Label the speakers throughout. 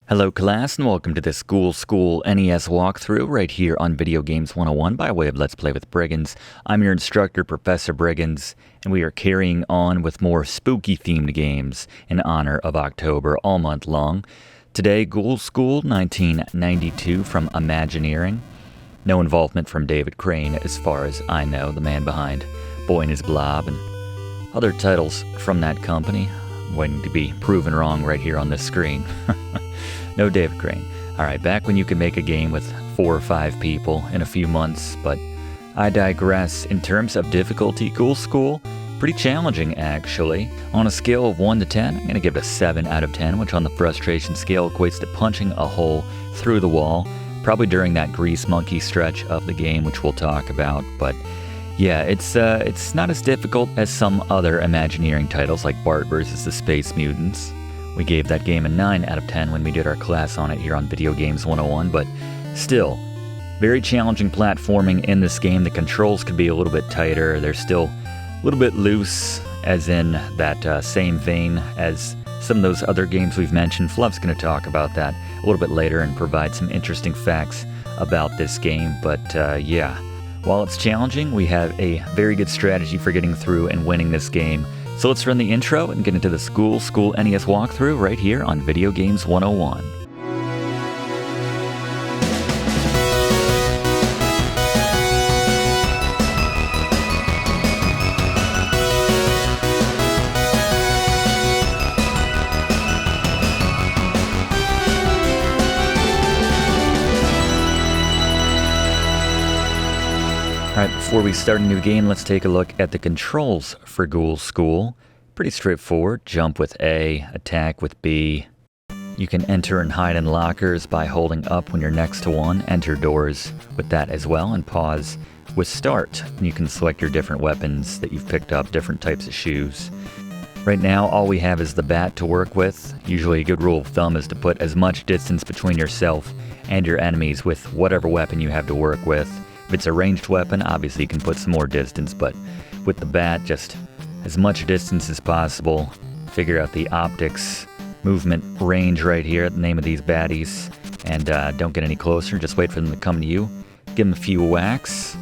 Speaker 1: Hello class and welcome to this Ghoul School NES walkthrough right here on Video Games 101 by way of Let's Play with Brigands. I'm your instructor, Professor Brigands, and we are carrying on with more spooky themed games in honor of October all month long. Today, Ghoul School 1992 from Imagineering. No involvement from David Crane as far as I know, the man behind Boy and His Blob and other titles from that company. I'm waiting to be proven wrong right here on this screen. No David Crane. Alright, back when you could make a game with 4 or 5 people in a few months, but I digress. In terms of difficulty, Ghoul School, pretty challenging actually. On a scale of 1 to 10, I'm going to give it a 7 out of 10, which on the frustration scale equates to punching a hole through the wall, probably during that grease monkey stretch of the game, which we'll talk about, but yeah, it's not as difficult as some other Imagineering titles like Bart vs. the Space Mutants. We gave that game a 9 out of 10 when we did our class on it here on Video Games 101, but still, very challenging platforming in this game. The controls could be a little bit tighter. They're still a little bit loose, as in that same vein as some of those other games we've mentioned. Fluff's going to talk about that a little bit later and provide some interesting facts about this game, but yeah. While it's challenging, we have a very good strategy for getting through and winning this game. So let's run the intro and get into the Ghoul School NES walkthrough right here on Video Games 101. Alright, before we start a new game, let's take a look at the controls for Ghoul School. Pretty straightforward. Jump with A, attack with B. You can enter and hide in lockers by holding up when you're next to one. Enter doors with that as well, and pause with start. You can select your different weapons that you've picked up, different types of shoes. Right now, all we have is the bat to work with. Usually a good rule of thumb is to put as much distance between yourself and your enemies with whatever weapon you have to work with. If it's a ranged weapon, obviously you can put some more distance, but with the bat, just as much distance as possible. Figure out the optics, movement, range right here, the name of these baddies, and don't get any closer, just wait for them to come to you. Give them a few whacks.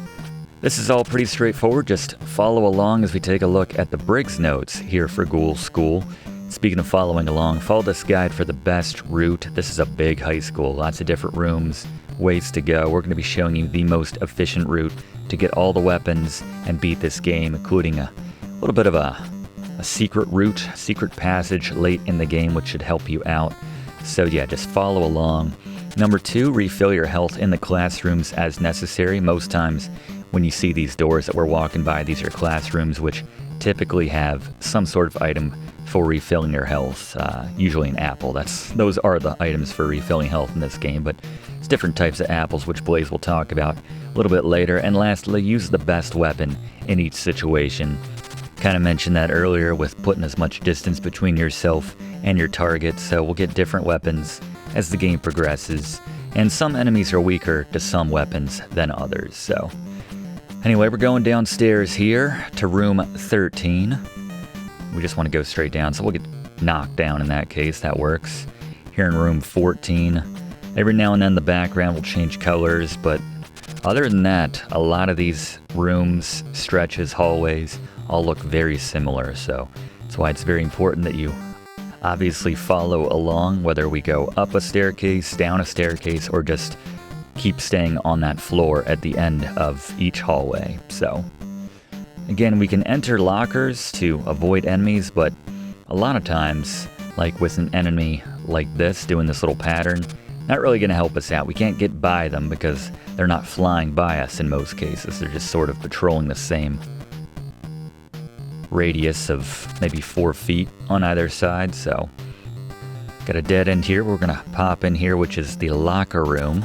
Speaker 1: This is all pretty straightforward, just follow along as we take a look at the Briggs notes here for Ghoul School. Speaking of following along, follow this guide for the best route. This is a big high school, lots of different rooms, ways to go. We're going to be showing you the most efficient route to get all the weapons and beat this game, including a little bit of a secret route, secret passage late in the game, which should help you out. So yeah, just follow along. Number 2, refill your health in the classrooms as necessary. Most times when you see these doors that we're walking by, these are classrooms which typically have some sort of item for refilling your health, usually an apple. Those are the items for refilling health in this game, but it's different types of apples, which Blaze will talk about a little bit later. And lastly, use the best weapon in each situation. Kind of mentioned that earlier with putting as much distance between yourself and your target, so we'll get different weapons as the game progresses, and some enemies are weaker to some weapons than others. So anyway, we're going downstairs here to room 13. We just want to go straight down, so we'll get knocked down in that case. That works. Here in room 14, every now and then the background will change colors, but other than that, a lot of these rooms, stretches, hallways all look very similar, so that's why it's very important that you obviously follow along, whether we go up a staircase, down a staircase, or just keep staying on that floor at the end of each hallway. So again, we can enter lockers to avoid enemies, but a lot of times, like with an enemy like this, doing this little pattern, not really going to help us out. We can't get by them because they're not flying by us in most cases. They're just sort of patrolling the same radius of maybe 4 feet on either side. So got a dead end here. We're going to pop in here, which is the locker room.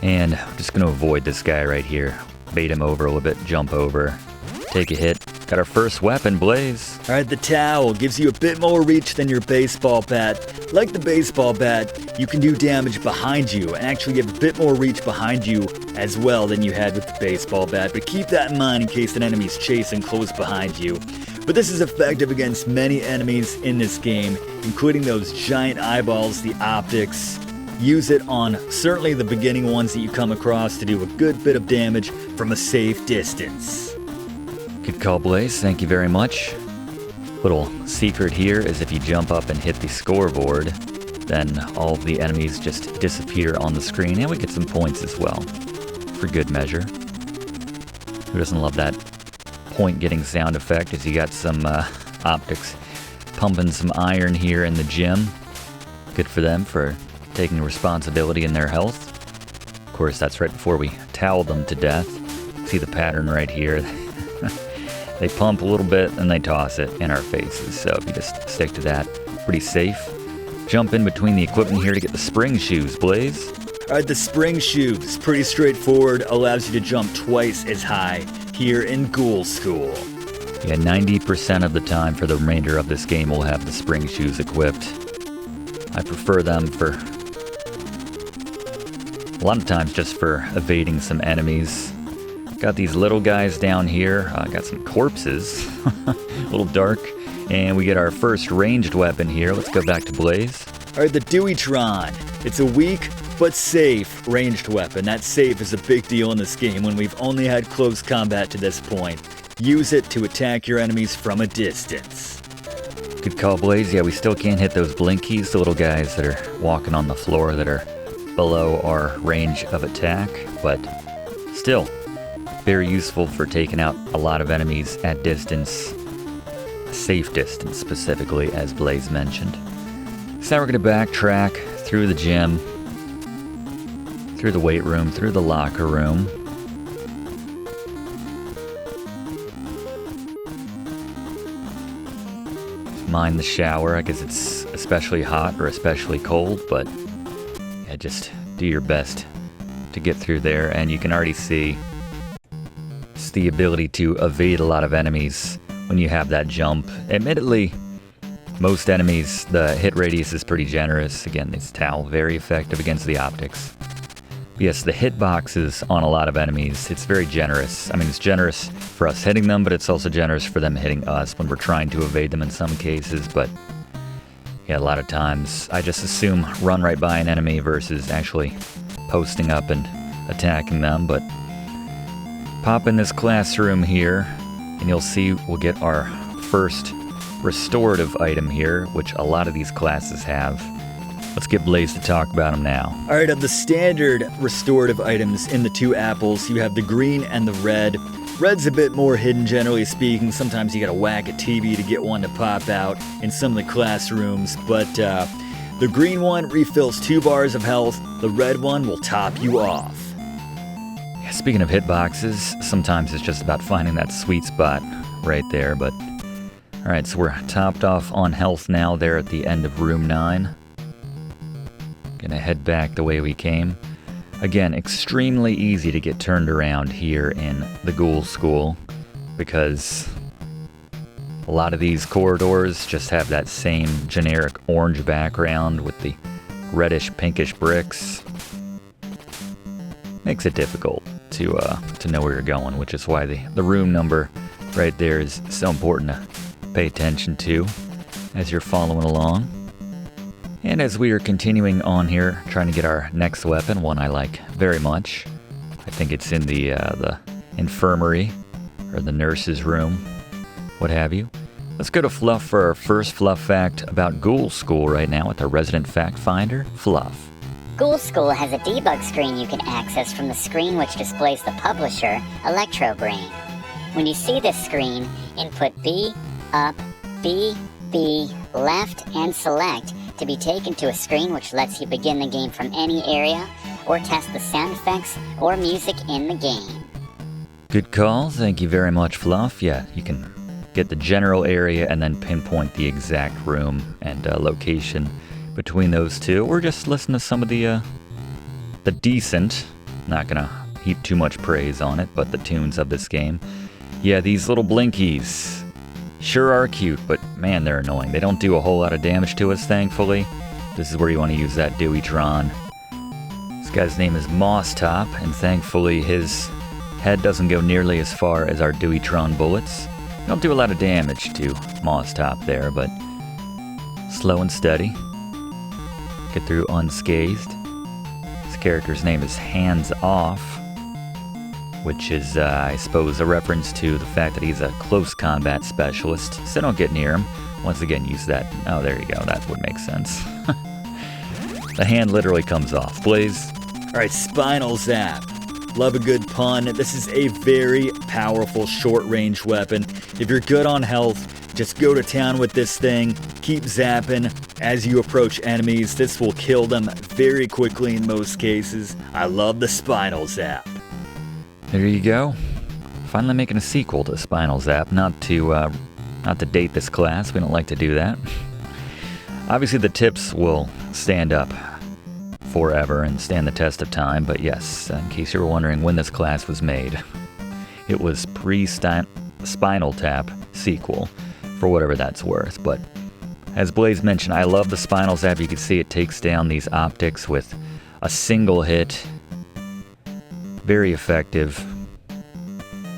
Speaker 1: And I'm just going to avoid this guy right here. Bait him over a little bit, jump over, take a hit. Got our first weapon, Blaze.
Speaker 2: Alright, the towel gives you a bit more reach than your baseball bat. Like the baseball bat, you can do damage behind you, and actually you have a bit more reach behind you as well than you had with the baseball bat, but keep that in mind in case an enemy's chasing close behind you. But this is effective against many enemies in this game, including those giant eyeballs, the optics. Use it on certainly the beginning ones that you come across to do a good bit of damage from a safe distance.
Speaker 1: Good call, Blaze. Thank you very much. Little secret here is if you jump up and hit the scoreboard, then all of the enemies just disappear on the screen, and we get some points as well, for good measure. Who doesn't love that point-getting sound effect as you got some optics pumping some iron here in the gym. Good for them for taking responsibility in their health. Of course, that's right before we towel them to death. See the pattern right here. They pump a little bit and they toss it in our faces. So if you just stick to that, pretty safe. Jump in between the equipment here to get the spring shoes, Blaze.
Speaker 2: Alright, the spring shoes, pretty straightforward, allows you to jump twice as high here in Ghoul School.
Speaker 1: Yeah, 90% of the time for the remainder of this game we'll have the spring shoes equipped. I prefer them for a lot of times just for evading some enemies. Got these little guys down here. Got some corpses. A little dark. And we get our first ranged weapon here. Let's go back to Blaze.
Speaker 2: Alright, the Deweytron. It's a weak but safe ranged weapon. That safe is a big deal in this game when we've only had close combat to this point. Use it to attack your enemies from a distance.
Speaker 1: Good call, Blaze. Yeah, we still can't hit those blinkies, the little guys that are walking on the floor that are below our range of attack, but still very useful for taking out a lot of enemies at distance, safe distance specifically, as Blaze mentioned. So now we're going to backtrack through the gym, through the weight room, through the locker room. Mind the shower. I guess it's especially hot or especially cold, but yeah, just do your best to get through there. And you can already see it's the ability to evade a lot of enemies when you have that jump. Admittedly, most enemies, the hit radius is pretty generous. Again, these towel, very effective against the optics. Yes, the hitboxes on a lot of enemies, it's very generous. I mean, it's generous for us hitting them, but it's also generous for them hitting us when we're trying to evade them in some cases. But yeah, a lot of times I just assume run right by an enemy versus actually posting up and attacking them. But pop in this classroom here, and you'll see we'll get our first restorative item here, which a lot of these classes have. Let's get Blaze to talk about them now.
Speaker 2: Alright, of the standard restorative items in the two apples, you have the green and the red. Red's a bit more hidden, generally speaking. Sometimes you gotta whack a TV to get one to pop out in some of the classrooms, but the green one refills 2 bars of health. The red one will top you off.
Speaker 1: Yeah, speaking of hitboxes, sometimes it's just about finding that sweet spot right there, but alright, so we're topped off on health now there at the end of room 9. Gonna head back the way we came. Again, extremely easy to get turned around here in the Ghoul School because a lot of these corridors just have that same generic orange background with the reddish pinkish bricks. Makes it difficult to know where you're going, which is why the room number right there is so important to pay attention to as you're following along. And as we are continuing on here, trying to get our next weapon, one I like very much. I think it's in the infirmary, or the nurse's room, what have you. Let's go to Fluff for our first Fluff fact about Ghoul School right now with our resident fact finder, Fluff.
Speaker 3: Ghoul School has a debug screen you can access from the screen which displays the publisher, Electrobrain. When you see this screen, input B, up, B, left, and select to be taken to a screen which lets you begin the game from any area or test the sound effects or music in the game.
Speaker 1: Good call. Thank you very much, Fluff. Yeah, you can get the general area and then pinpoint the exact room and location between those two, or just listen to some of the decent, not gonna heap too much praise on it, but the tunes of this game. Yeah, these little blinkies sure are cute, but man, they're annoying. They don't do a whole lot of damage to us, thankfully. This is where you want to use that Deweytron. This guy's name is Moss Top, and thankfully his head doesn't go nearly as far as our Deweytron bullets. Don't do a lot of damage to Moss Top there, but slow and steady. Get through unscathed. This character's name is Hands Off, which is, I suppose, a reference to the fact that he's a close combat specialist, so don't get near him. Once again, use that. Oh, there you go. That would make sense. The hand literally comes off. Blaze.
Speaker 2: Alright, Spinal Zap. Love a good pun. This is a very powerful short-range weapon. If you're good on health, just go to town with this thing. Keep zapping as you approach enemies. This will kill them very quickly in most cases. I love the Spinal Zap.
Speaker 1: There you go. Finally making a sequel to Spinal Zap. Not to date this class. We don't like to do that. Obviously, the tips will stand up forever and stand the test of time, but yes, in case you were wondering when this class was made, it was pre-Spinal Tap sequel, for whatever that's worth. But as Blaze mentioned, I love the Spinal Zap. You can see it takes down these optics with a single hit. Very effective.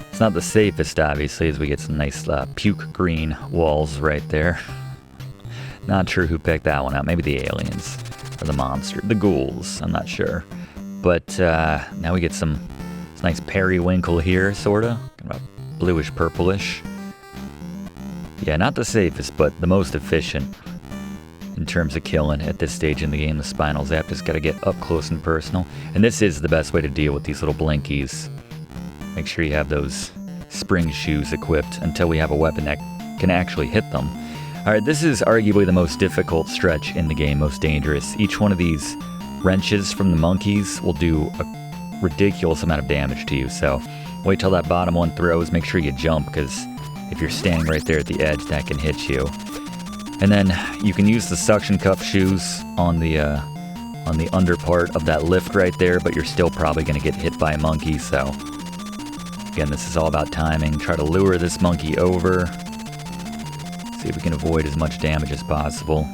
Speaker 1: It's not the safest, obviously, as we get some nice puke green walls right there. Not sure who picked that one out. Maybe the aliens. Or the monster. The ghouls. I'm not sure. But now we get some nice periwinkle here, sort of. Kind of bluish purplish. Yeah, not the safest, but the most efficient in terms of killing at this stage in the game. The Spinal Zap just got to get up close and personal. And this is the best way to deal with these little blinkies. Make sure you have those spring shoes equipped until we have a weapon that can actually hit them. Alright, this is arguably the most difficult stretch in the game, most dangerous. Each one of these wrenches from the monkeys will do a ridiculous amount of damage to you, so wait till that bottom one throws. Make sure you jump, because if you're standing right there at the edge, that can hit you. And then you can use the suction cup shoes on the under part of that lift right there, but you're still probably going to get hit by a monkey, so again, this is all about timing. Try to lure this monkey over. See if we can avoid as much damage as possible.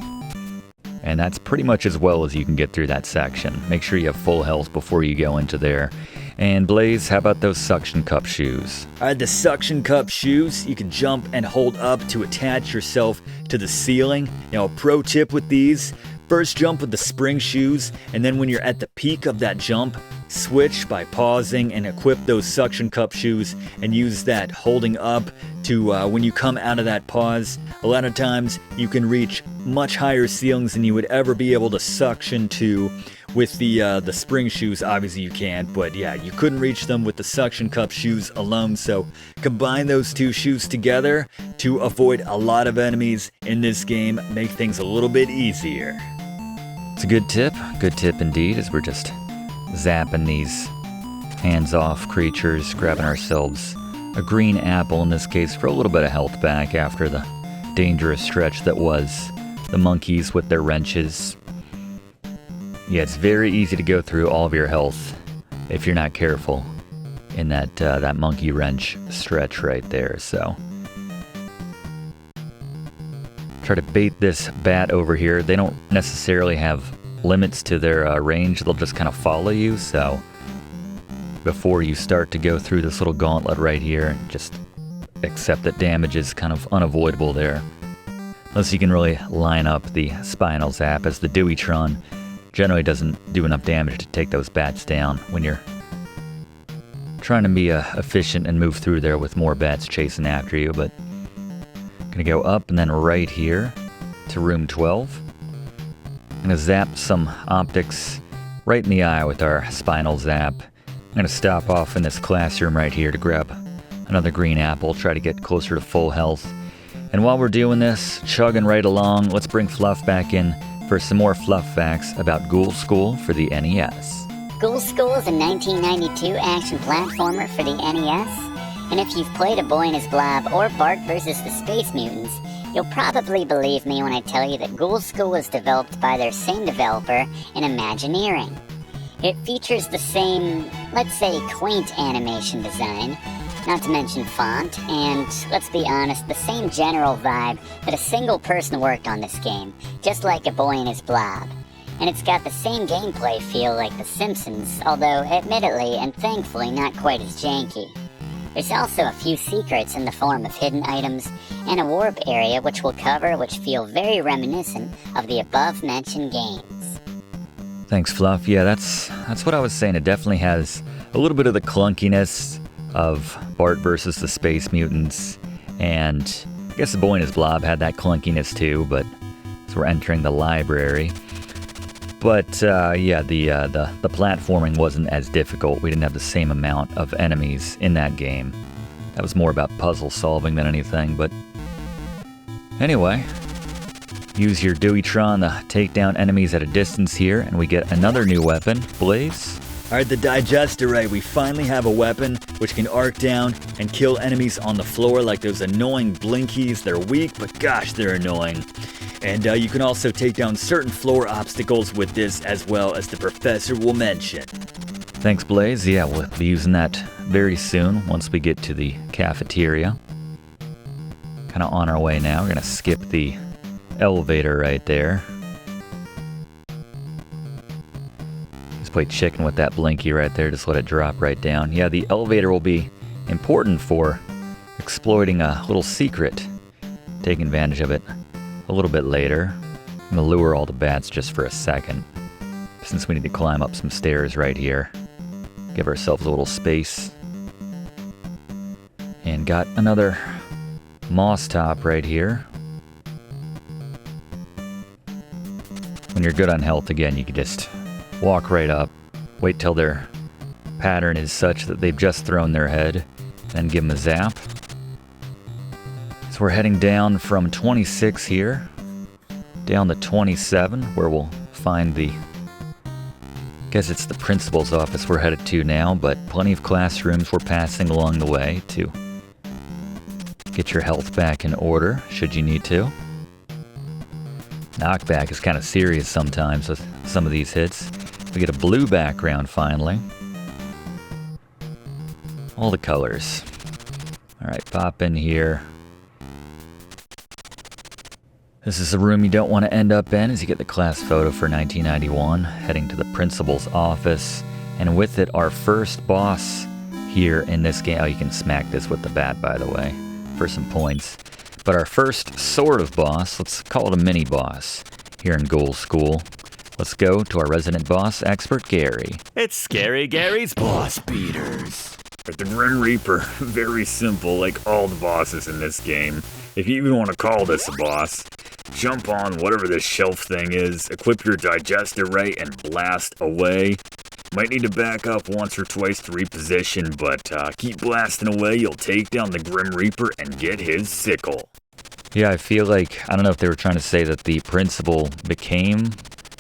Speaker 1: And that's pretty much as well as you can get through that section. Make sure you have full health before you go into there. And Blaze, how about those suction cup shoes?
Speaker 2: Alright, the suction cup shoes, you can jump and hold up to attach yourself to the ceiling. Now, a pro tip with these, first jump with the spring shoes, and then when you're at the peak of that jump, switch by pausing and equip those suction cup shoes and use that holding up to when you come out of that pause. A lot of times you can reach much higher ceilings than you would ever be able to suction to with the spring shoes. Obviously you can't, but yeah, you couldn't reach them with the suction cup shoes alone. So combine those two shoes together to avoid a lot of enemies in this game, make things a little bit easier.
Speaker 1: It's a good tip indeed, as we're just zapping these hands-off creatures, grabbing ourselves a green apple in this case for a little bit of health back after the dangerous stretch that was the monkeys with their wrenches. Yeah, it's very easy to go through all of your health if you're not careful in that monkey wrench stretch right there, so try to bait this bat over here. They don't necessarily have limits to their range. They'll just kind of follow you, so before you start to go through this little gauntlet right here, just accept that damage is kind of unavoidable there. Unless you can really line up the Spinal Zap, as the Deweytron generally doesn't do enough damage to take those bats down when you're trying to be efficient and move through there with more bats chasing after you. But gonna go up and then right here to room 12. Gonna zap some optics right in the eye with our Spinal Zap. I'm gonna stop off in this classroom right here to grab another green apple, try to get closer to full health. And while we're doing this, chugging right along, let's bring Fluff back in for some more Fluff facts about Ghoul School for the NES.
Speaker 3: Ghoul School is a 1992 action platformer for the NES, and if you've played A Boy and His Blob or Bart vs. the Space Mutants, you'll probably believe me when I tell you that Ghoul School was developed by their same developer in Imagineering. It features the same, let's say, quaint animation design, not to mention font, and, let's be honest, the same general vibe that a single person worked on this game, just like A Boy and His Blob. And it's got the same gameplay feel like The Simpsons, although admittedly and thankfully not quite as janky. There's also a few secrets in the form of hidden items and a warp area which we'll cover, which feel very reminiscent of the above-mentioned games.
Speaker 1: Thanks, Fluff. Yeah, that's what I was saying. It definitely has a little bit of the clunkiness of Bart versus the Space Mutants, and I guess the Boy and His Blob had that clunkiness too, but as we're entering the library. But yeah, the platforming wasn't as difficult. We didn't have the same amount of enemies in that game. That was more about puzzle solving than anything, but anyway, use your Deweytron to take down enemies at a distance here, and we get another new weapon, Blaze.
Speaker 2: Alright, the Digestaray, we finally have a weapon which can arc down and kill enemies on the floor like those annoying blinkies. They're weak, but gosh, they're annoying. And you can also take down certain floor obstacles with this, as well as the professor will mention.
Speaker 1: Thanks, Blaze. Yeah, we'll be using that very soon once we get to the cafeteria. Kind of on our way now. We're going to skip the elevator right there. Just play chicken with that blinky right there. Just let it drop right down. Yeah, the elevator will be important for exploiting a little secret. Taking advantage of it a little bit later. I'm going to lure all the bats just for a second, since we need to climb up some stairs right here. Give ourselves a little space. And got another moss top right here. When you're good on health again, you can just walk right up, wait till their pattern is such that they've just thrown their head, then give them a zap. So we're heading down from 26 here, down to 27, where we'll find the, guess it's the principal's office we're headed to now, but plenty of classrooms we're passing along the way to get your health back in order, should you need to. Knockback is kind of serious sometimes with some of these hits. We get a blue background finally. All the colors. Alright, pop in here. This is a room you don't want to end up in as you get the class photo for 1991, heading to the principal's office, and with it our first boss here in this game. Oh, you can smack this with the bat, by the way, for some points. But our first sort of boss, let's call it a mini boss, here in Ghoul School. Let's go to our resident boss expert, Gary.
Speaker 2: It's Scary Gary's Boss Beaters.
Speaker 4: But the Grim Reaper, very simple, like all the bosses in this game. If you even want to call this a boss, jump on whatever this shelf thing is, equip your Digestaray, and blast away. Might need to back up once or twice to reposition, but keep blasting away, you'll take down the Grim Reaper and get his sickle.
Speaker 1: Yeah, I feel like, I don't know if they were trying to say that the principal became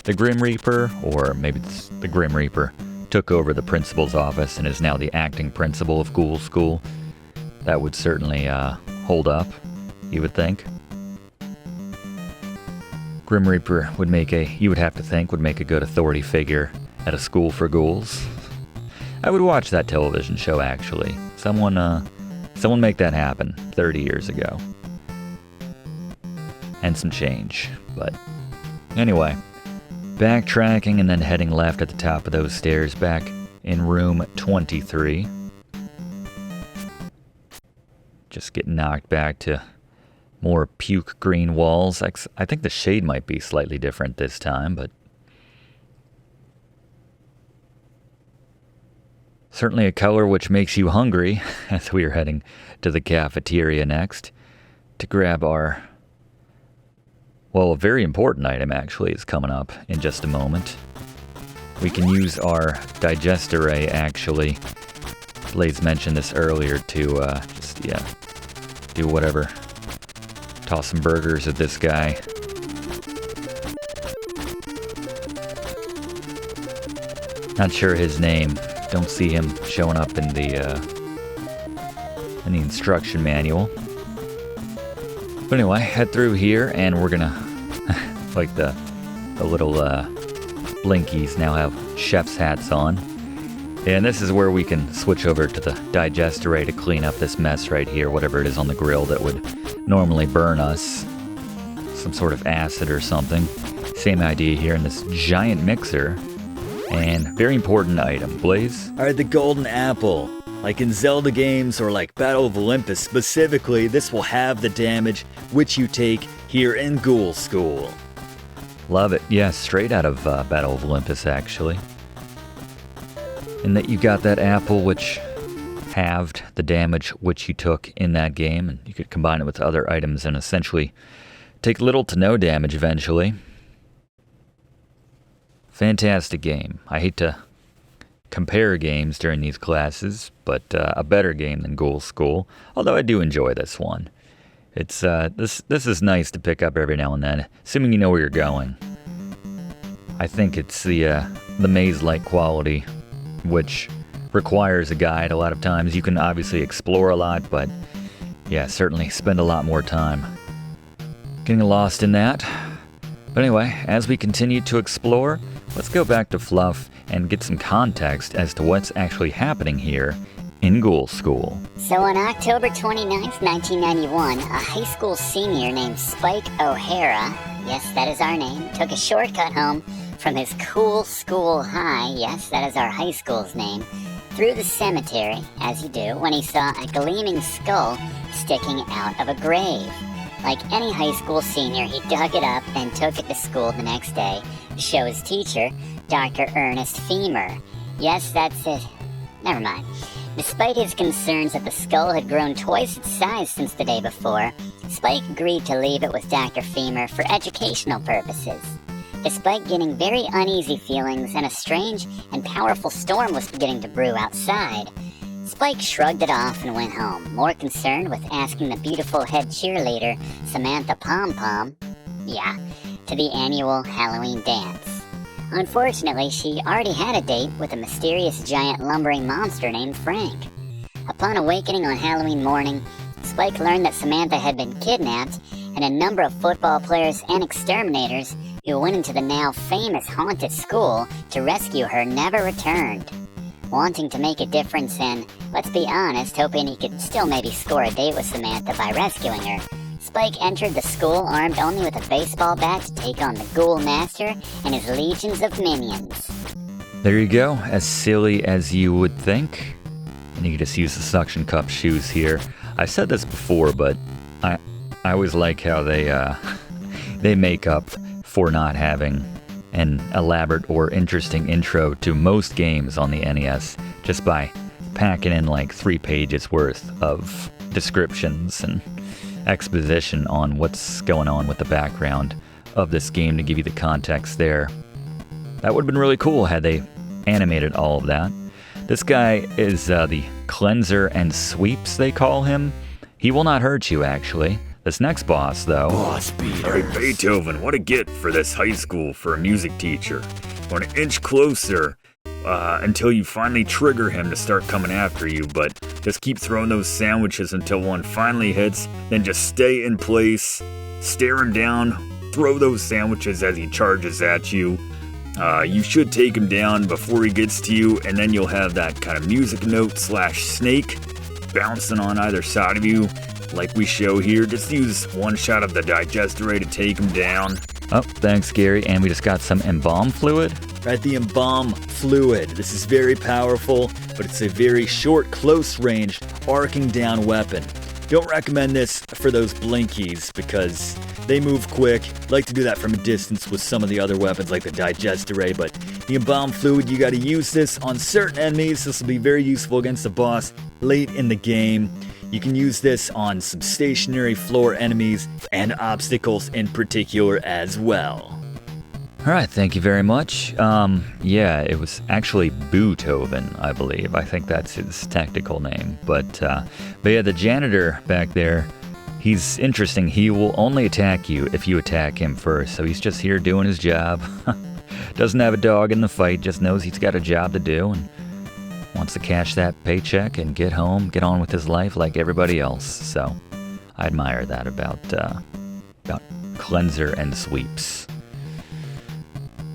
Speaker 1: the Grim Reaper, or maybe it's the Grim Reaper took over the principal's office and is now the acting principal of Ghoul School. That would certainly hold up, you would think. Grim Reaper would make you would have to think, would make a good authority figure at a school for ghouls. I would watch that television show, actually. Someone make that happen 30 years ago. And some change, but anyway. Backtracking and then heading left at the top of those stairs back in room 23. Just getting knocked back to more puke green walls. I think the shade might be slightly different this time, but certainly a color which makes you hungry as we are heading to the cafeteria next to grab our, well, a very important item actually is coming up in just a moment. We can use our Digestaray actually. Blaze mentioned this earlier to do whatever. Toss some burgers at this guy. Not sure his name. Don't see him showing up in the instruction manual. But anyway, head through here, and we're gonna, like the little blinkies now have chef's hats on. And this is where we can switch over to the Digestaray to clean up this mess right here, whatever it is on the grill that would normally burn us. Some sort of acid or something. Same idea here in this giant mixer. And very important item. Blaze?
Speaker 2: Alright, the golden apple. Like in Zelda games or like Battle of Olympus specifically, this will have the damage which you take here in Ghoul School.
Speaker 1: Love it. Yeah, straight out of Battle of Olympus, actually. And that you got that apple which halved the damage which you took in that game, and you could combine it with other items and essentially take little to no damage eventually. Fantastic game. I hate to compare games during these classes, but a better game than Ghoul School, although I do enjoy this one. It's this is nice to pick up every now and then, assuming you know where you're going. I think it's the maze-like quality, which requires a guide a lot of times. You can obviously explore a lot, but yeah, certainly spend a lot more time getting lost in that. But anyway, as we continue to explore, let's go back to Fluff and get some context as to what's actually happening here in Ghoul School.
Speaker 3: So on October 29th, 1991, a high school senior named Spike O'Hara, yes, that is our name, took a shortcut home from his Ghoul School High, yes, that is our high school's name, through the cemetery, as you do, when he saw a gleaming skull sticking out of a grave. Like any high school senior, he dug it up and took it to school the next day to show his teacher, Dr. Ernest Femur. Yes, that's it. Never mind. Despite his concerns that the skull had grown twice its size since the day before, Spike agreed to leave it with Dr. Femur for educational purposes. Despite getting very uneasy feelings and a strange and powerful storm was beginning to brew outside, Spike shrugged it off and went home, more concerned with asking the beautiful head cheerleader, Samantha Pompom, to the annual Halloween dance. Unfortunately, she already had a date with a mysterious giant lumbering monster named Frank. Upon awakening on Halloween morning, Spike learned that Samantha had been kidnapped, and a number of football players and exterminators who went into the now famous haunted school to rescue her never returned. Wanting to make a difference and, let's be honest, hoping he could still maybe score a date with Samantha by rescuing her, Spike entered the school armed only with a baseball bat to take on the Ghoul Master and his legions of minions.
Speaker 1: There you go, as silly as you would think. And you can just use the suction cup shoes here. I said this before, but I always like how they make up for not having an elaborate or interesting intro to most games on the NES just by packing in like 3 pages worth of descriptions and exposition on what's going on with the background of this game to give you the context there. That would have been really cool had they animated all of that. This guy is the cleanser and sweeps, they call him. He will not hurt you, actually. This next boss, though...
Speaker 2: Boss beater.
Speaker 4: Alright, Beethoven, what a get for this high school for a music teacher. Want to inch closer until you finally trigger him to start coming after you, but just keep throwing those sandwiches until one finally hits, then just stay in place, stare him down, throw those sandwiches as he charges at you. You should take him down before he gets to you, and then you'll have that kind of music note / snake bouncing on either side of you, like we show here. Just use one shot of the Digestaray to take him down.
Speaker 1: Oh, thanks, Gary. And we just got some Embalm Fluid.
Speaker 2: Right, the Embalm Fluid. This is very powerful, but it's a very short, close-range, arcing down weapon. Don't recommend this for those blinkies because they move quick. Like to do that from a distance with some of the other weapons like the Digestaray, but the Embalm Fluid, you gotta use this on certain enemies. This will be very useful against the boss late in the game. You can use this on some stationary floor enemies and obstacles in particular as well.
Speaker 1: All right, thank you very much. Yeah, it was actually Beethoven, I believe. I think that's his technical name. But yeah, the janitor back there, he's interesting. He will only attack you if you attack him first. So he's just here doing his job. Doesn't have a dog in the fight, just knows he's got a job to do and wants to cash that paycheck and get home, get on with his life like everybody else. So I admire that about cleanser and sweeps.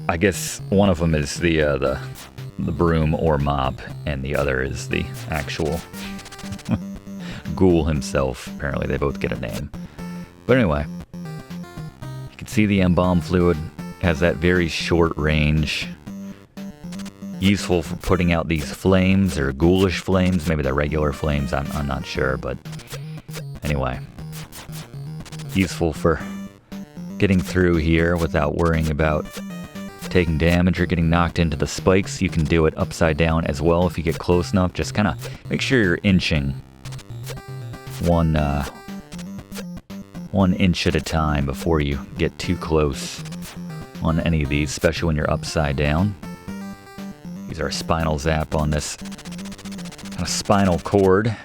Speaker 1: I guess one of them is the broom or mop, and the other is the actual ghoul himself. Apparently they both get a name. But anyway, you can see the Embalm Fluid has that very short range. useful for putting out these flames, or ghoulish flames. Maybe they're regular flames, I'm not sure, but anyway. Useful for getting through here without worrying about taking damage or getting knocked into the spikes. You can do it upside down as well if you get close enough. Just kind of make sure you're inching one inch at a time before you get too close on any of these, especially when you're upside down. Use our Spinal Zap on this kind of spinal cord.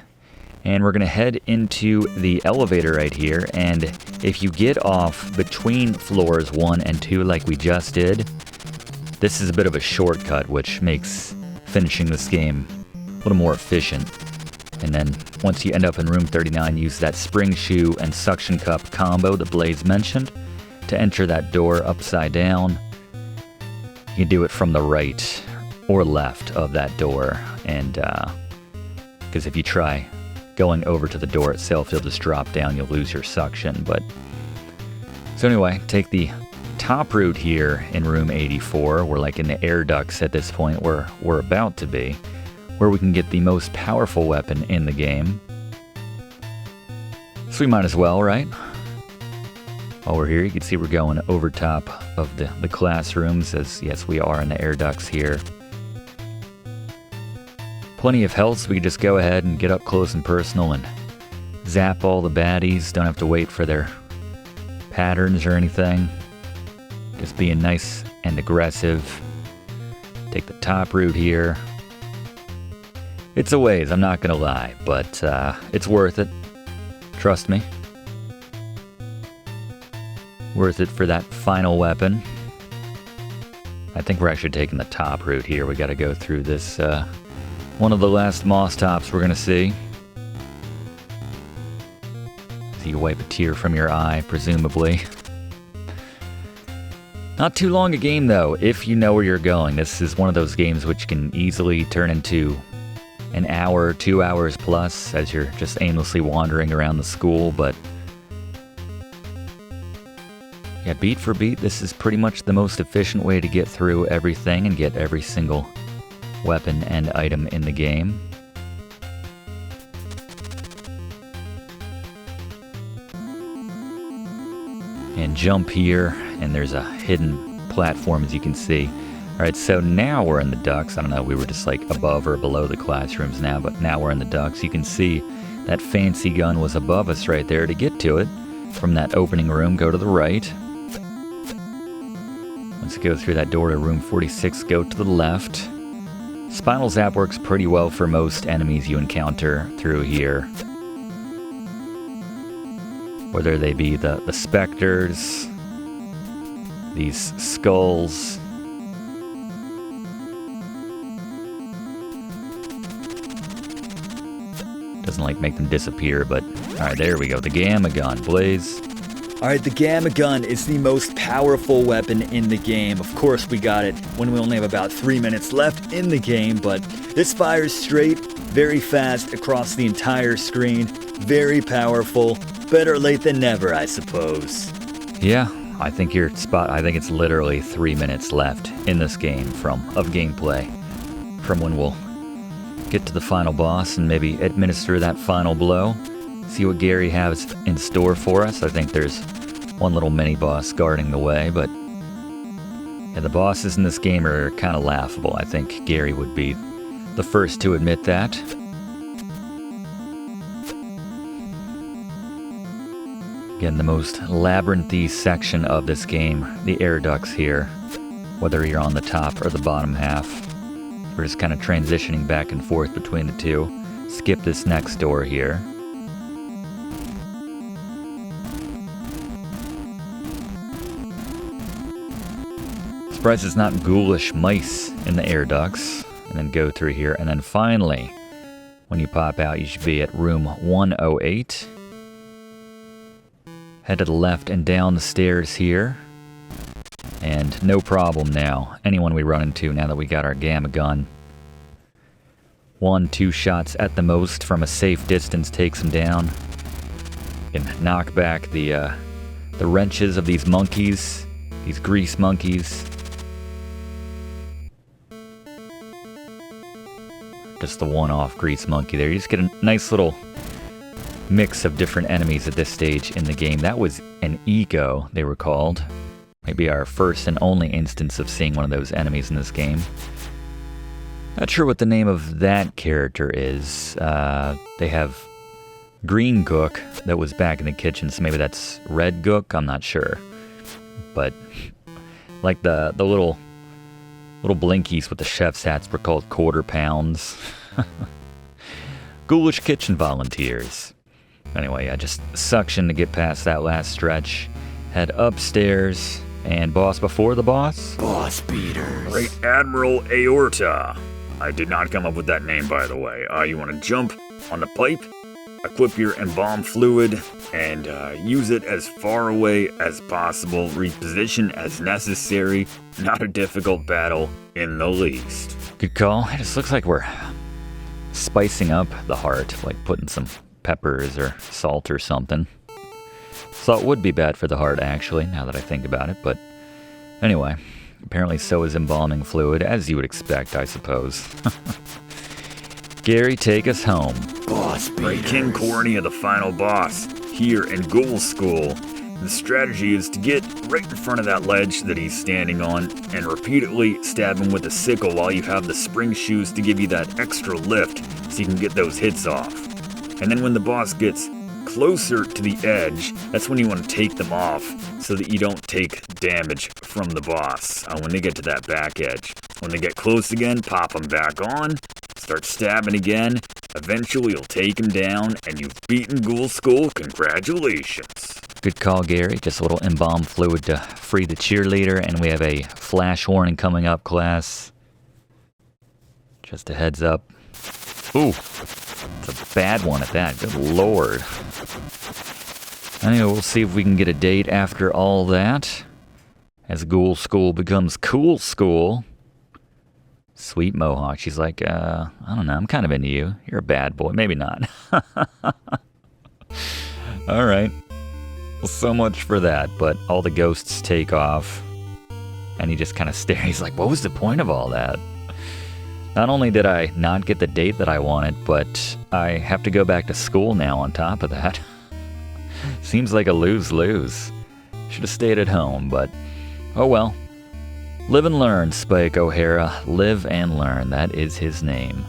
Speaker 1: And we're going to head into the elevator right here. And if you get off between floors 1 and 2 like we just did, this is a bit of a shortcut, which makes finishing this game a little more efficient. And then once you end up in room 39, use that spring shoe and suction cup combo that Blaze mentioned to enter that door upside down. You can do it from the right or left of that door, and because if you try going over to the door itself, you'll just drop down, you'll lose your suction. But so anyway, take the top route here in room 84. We're like in the air ducts at this point, where we're about to be, where we can get the most powerful weapon in the game. So we might as well, right? While we're here, you can see we're going over top of the classrooms, as yes, we are in the air ducts here. Plenty of health, so we can just go ahead and get up close and personal and zap all the baddies. Don't have to wait for their patterns or anything. Just being nice and aggressive. Take the top route here. It's a ways, I'm not gonna lie, but it's worth it. Trust me. Worth it for that final weapon. I think we're actually taking the top route here. We gotta go through this, one of the last moss tops we're gonna see. So you wipe a tear from your eye, presumably. Not too long a game though, if you know where you're going. This is one of those games which can easily turn into an hour, 2 hours plus, as you're just aimlessly wandering around the school, but yeah, beat for beat, this is pretty much the most efficient way to get through everything and get every single weapon and item in the game. And jump here, and there's a hidden platform, as you can see. Alright, so now we're in the ducts. I don't know, we were just like above or below the classrooms now, but now we're in the ducts. You can see that fancy gun was above us right there. To get to it from that opening room, go to the right. Once you go through that door to room 46, go to the left. Spinal Zap works pretty well for most enemies you encounter through here. Whether they be the specters, these skulls. Doesn't like make them disappear, but alright, there we go. The Gamma Gun, Blaze.
Speaker 2: Alright, the Gamma Gun is the most powerful weapon in the game. Of course, we got it when we only have about 3 minutes left in the game, but this fires straight, very fast across the entire screen. Very powerful. Better late than never, I suppose.
Speaker 1: Yeah, I think you're spot. I think it's literally 3 minutes left in this game of gameplay from when we'll get to the final boss and maybe administer that final blow. See what Gary has in store for us. I think there's one little mini boss guarding the way, but yeah, the bosses in this game are kind of laughable. I think Gary would be the first to admit that. Again, the most labyrinthy section of this game, the air ducts here, whether you're on the top or the bottom half. We're just kind of transitioning back and forth between the two. Skip this next door here. Surprised it's not ghoulish mice in the air ducts. And then go through here, and then finally, when you pop out, you should be at room 108. Head to the left and down the stairs here. And no problem now. Anyone we run into now that we got our Gamma Gun. 1-2 shots at the most from a safe distance takes them down. You can knock back the wrenches of these monkeys, these grease monkeys. just the one-off grease monkey there. You just get a nice little mix of different enemies at this stage in the game. That was an eco, they were called. Maybe our first and only instance of seeing one of those enemies in this game. Not sure what the name of that character is. They have Green Gook that was back in the kitchen, so maybe that's Red Gook, I'm not sure. But like the little blinkies with the chef's hats were called quarter pounds. Ghoulish kitchen volunteers. Anyway, I just suction to get past that last stretch. Head upstairs, and boss before the boss?
Speaker 2: Boss beaters.
Speaker 4: Right, Admiral Aorta. I did not come up with that name, by the way. You want to jump on the pipe, equip your Embalm Fluid, and use it as far away as possible. Reposition as necessary. Not a difficult battle in the least.
Speaker 1: Good call. It just looks like we're spicing up the heart, like putting some peppers or salt or something. Salt would be bad for the heart, actually, now that I think about it, but anyway. Apparently so is embalming fluid, as you would expect, I suppose. Gary, take us home.
Speaker 2: Boss
Speaker 4: Right, King Cornea, the final boss, here in Ghoul School. The strategy is to get right in front of that ledge that he's standing on and repeatedly stab him with a sickle while you have the spring shoes to give you that extra lift so you can get those hits off. And then when the boss gets closer to the edge, that's when you want to take them off so that you don't take damage from the boss when they get to that back edge. When they get close again, pop them back on, start stabbing again. Eventually you'll take him down and you've beaten Ghoul School. Congratulations.
Speaker 1: Good call, Gary. Just a little embalm fluid to free the cheerleader, and we have a flash warning coming up, class. Just a heads up. Ooh. It's a bad one at that. Good lord. Anyway, we'll see if we can get a date after all that. As Ghoul School becomes Cool School. Sweet Mohawk. She's like, I don't know. I'm kind of into you. You're a bad boy. Maybe not. All right. Well, so much for that. But all the ghosts take off. And he just kind of stares. He's like, what was the point of all that? Not only did I not get the date that I wanted, but I have to go back to school now on top of that. Seems like a lose-lose. Should have stayed at home, but oh well. Live and learn, Spike O'Hara. Live and learn. That is his name.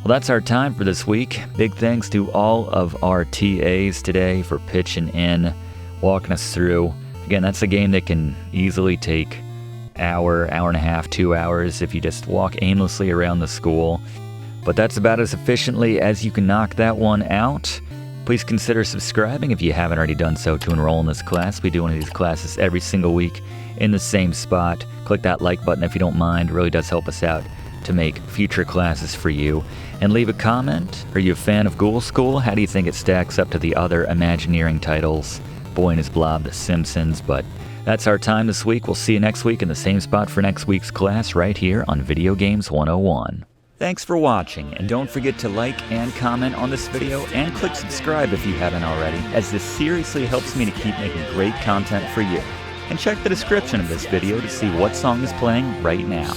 Speaker 1: Well, that's our time for this week. Big thanks to all of our TAs today for pitching in, walking us through. Again, that's a game that can easily take hour and a half, 2 hours if you just walk aimlessly around the school. But that's about as efficiently as you can knock that one out. Please consider subscribing if you haven't already done so to enroll in this class. We do one of these classes every single week in the same spot. Click that like button if you don't mind. It really does help us out to make future classes for you. And leave a comment. Are you a fan of Ghoul School? How do you think it stacks up to the other Imagineering titles? Boy and His Blob, The Simpsons, but that's our time this week. We'll see you next week in the same spot for next week's class right here on Video Games 101. Thanks for watching, and don't forget to like and comment on this video and click subscribe if you haven't already, as this seriously helps me to keep making great content for you. And check the description of this video to see what song is playing right now.